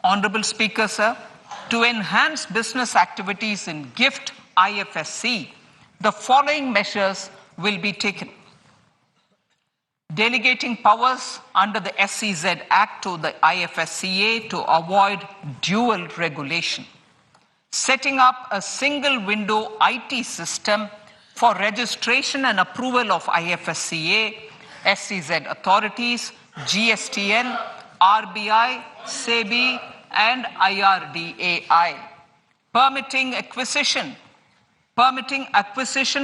Honorable Speaker, sir, to enhance business activities in GIFT IFSC, the following measures will be taken. Delegating powers under the SEZ Act to the IFSCA to avoid dual regulation. Setting up a single window IT system for registration and approval of IFSCA, SEZ authorities, GSTN, RBI, SEBI, and IRDAI. Permitting acquisition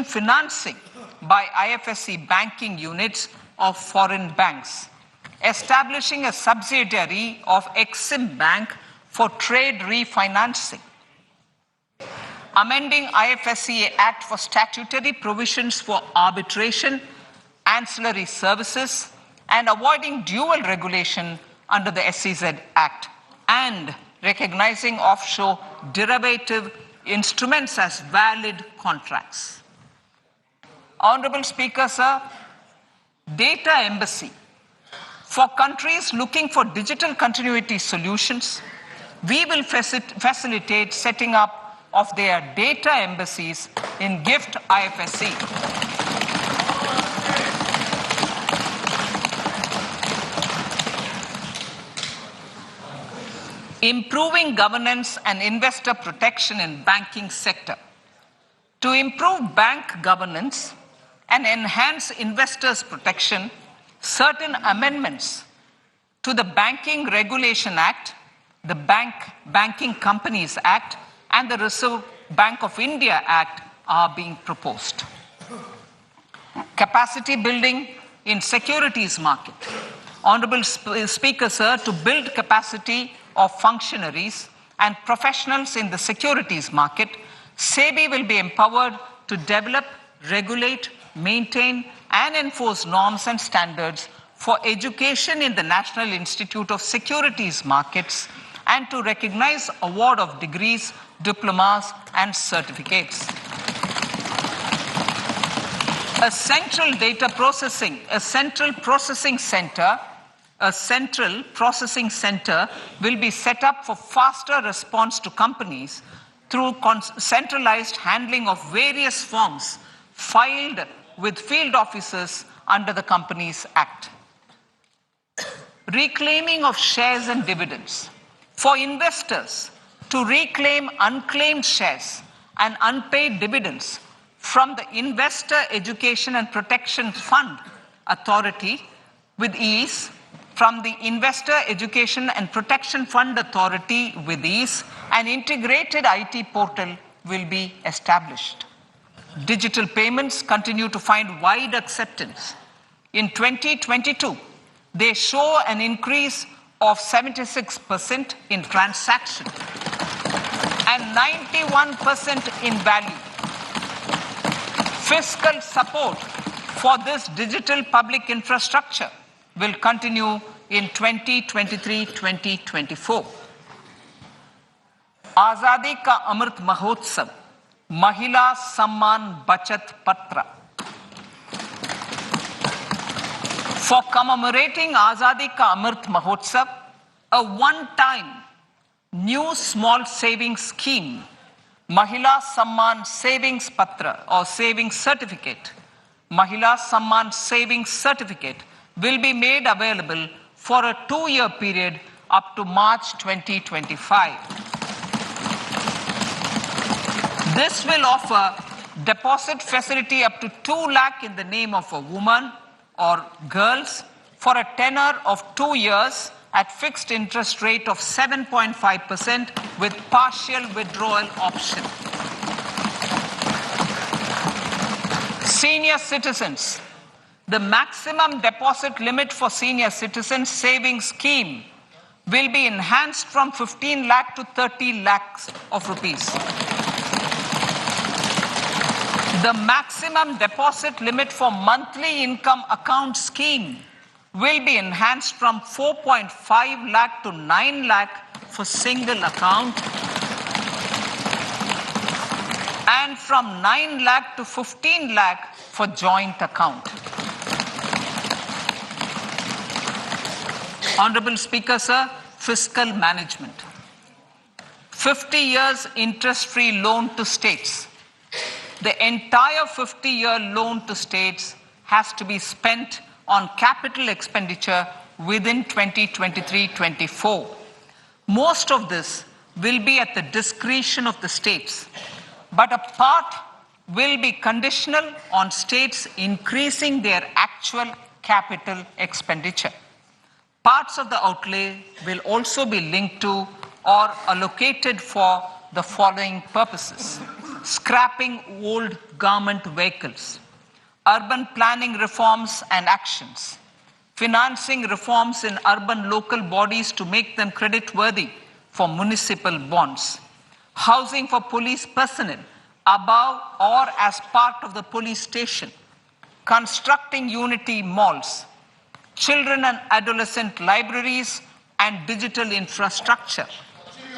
financing by IFSC banking units of foreign banks. Establishing a subsidiary of Exim Bank for trade refinancing. Amending IFSCA Act for statutory provisions for arbitration, ancillary services, and avoiding dual regulation under the SEZ Act, and recognizing offshore derivative instruments as valid contracts. Honorable Speaker, sir, data embassy. For countries looking for digital continuity solutions, we will facilitate setting up of their data embassies in GIFT IFSC. Improving governance and investor protection in banking sector. To improve bank governance and enhance investors' protection, certain amendments to the Banking Regulation Act, the Banking Companies Act, and the Reserve Bank of India Act are being proposed. Capacity building in securities market. Honorable Speaker, sir, to build capacity of functionaries and professionals in the securities market, SEBI will be empowered to develop, regulate, maintain, and enforce norms and standards for education in the National Institute of Securities Markets and to recognize award of degrees, diplomas, and certificates. A central processing center will be set up for faster response to companies through centralized handling of various forms filed with field officers under the Companies Act. Reclaiming of shares and dividends. For investors to reclaim unclaimed shares and unpaid dividends from the Investor Education and Protection Fund Authority with ease, from the Investor Education and Protection Fund Authority with ease, an integrated IT portal will be established. Digital payments continue to find wide acceptance. In 2022, they show an increase of 76% in transaction and 91% in value. Fiscal support for this digital public infrastructure will continue in 2023-2024. Azadi Ka Amrit Mahotsav, Mahila Samman Bachat Patra. For commemorating Azadi Ka Amrit Mahotsav, a one-time new small savings scheme, Mahila Samman Savings Patra or Savings Certificate, Mahila Samman Savings Certificate will be made available for a 2-year period up to March 2025. This will offer deposit facility up to 2 lakh in the name of a woman or girls for a tenor of 2 years at fixed interest rate of 7.5% with partial withdrawal option. Senior citizens. The maximum deposit limit for senior citizens savings scheme will be enhanced from 15 lakh to 30 lakhs of rupees. The maximum deposit limit for monthly income account scheme will be enhanced from 4.5 lakh to 9 lakh for single account and from 9 lakh to 15 lakh for joint account. Honorable Speaker, sir, fiscal management. 50 years interest-free loan to states. The entire 50-year loan to states has to be spent on capital expenditure within 2023-24. Most of this will be at the discretion of the states, but a part will be conditional on states increasing their actual capital expenditure. Parts of the outlay will also be linked to or allocated for the following purposes: scrapping old government vehicles, urban planning reforms and actions, financing reforms in urban local bodies to make them creditworthy for municipal bonds, housing for police personnel above or as part of the police station, constructing unity malls, children and adolescent libraries and digital infrastructure,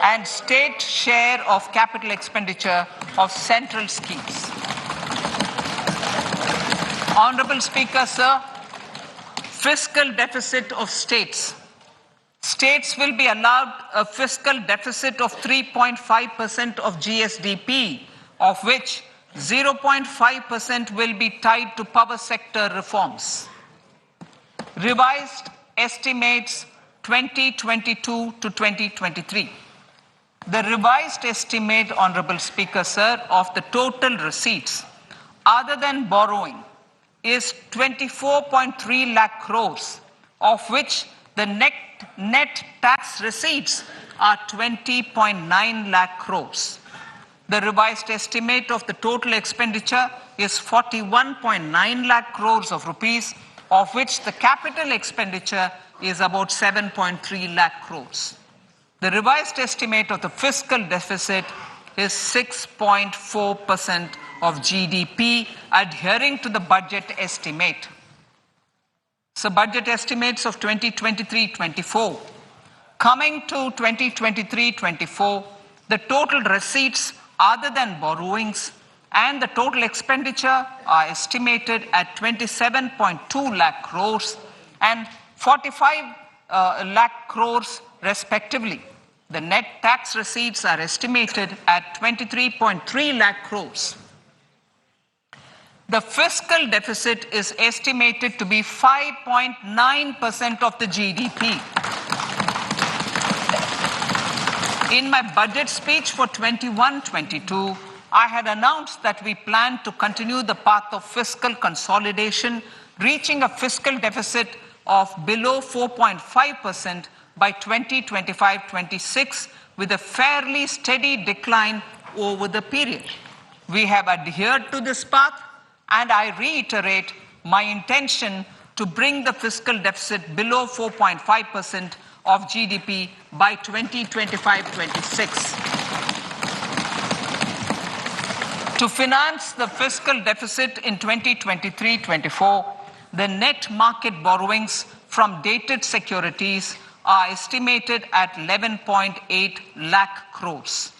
and state share of capital expenditure of central schemes. Honorable Speaker, sir, fiscal deficit of states. States will be allowed a fiscal deficit of 3.5% of GSDP, of which 0.5% will be tied to power sector reforms. Revised estimates 2022 to 2023. The revised estimate, Honorable Speaker, sir, of the total receipts other than borrowing is 24.3 lakh crores, of which the net tax receipts are 20.9 lakh crores. The revised estimate of the total expenditure is 41.9 lakh crores of rupees, of which the capital expenditure is about 7.3 lakh crores. The revised estimate of the fiscal deficit is 6.4% of GDP, adhering to the budget estimate. So budget estimates of 2023-24. Coming to 2023-24, the total receipts other than borrowings and the total expenditure are estimated at 27.2 lakh crores and 45 lakh crores respectively. The net tax receipts are estimated at 23.3 lakh crores. The fiscal deficit is estimated to be 5.9% of the GDP. In my budget speech for 21-22, I had announced that we plan to continue the path of fiscal consolidation, reaching a fiscal deficit of below 4.5% by 2025-26, with a fairly steady decline over the period. We have adhered to this path, and I reiterate my intention to bring the fiscal deficit below 4.5% of GDP by 2025-26. To finance the fiscal deficit in 2023-24, the net market borrowings from dated securities are estimated at 11.8 lakh crores.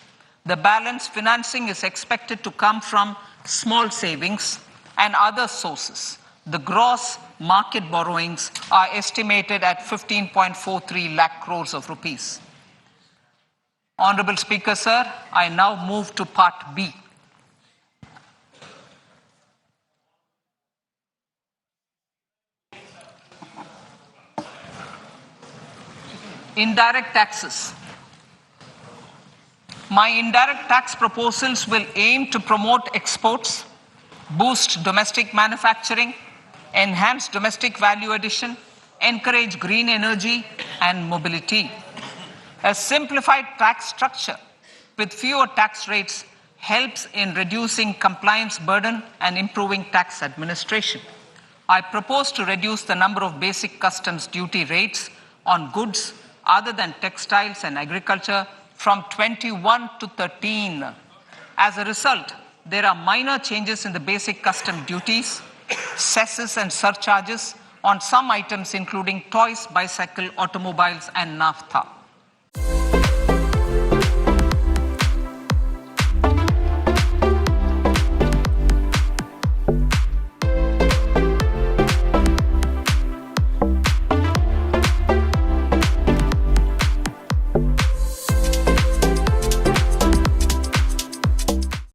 The balance financing is expected to come from small savings and other sources. The gross market borrowings are estimated at 15.43 lakh crores of rupees. Honorable Speaker, sir, I now move to Part B. Indirect taxes. My indirect tax proposals will aim to promote exports, boost domestic manufacturing, enhance domestic value addition, encourage green energy and mobility. A simplified tax structure with fewer tax rates helps in reducing compliance burden and improving tax administration. I propose to reduce the number of basic customs duty rates on goods other than textiles and agriculture from 21 to 13. As a result, there are minor changes in the basic custom duties, cesses and surcharges on some items including toys, bicycle, automobiles and naphtha.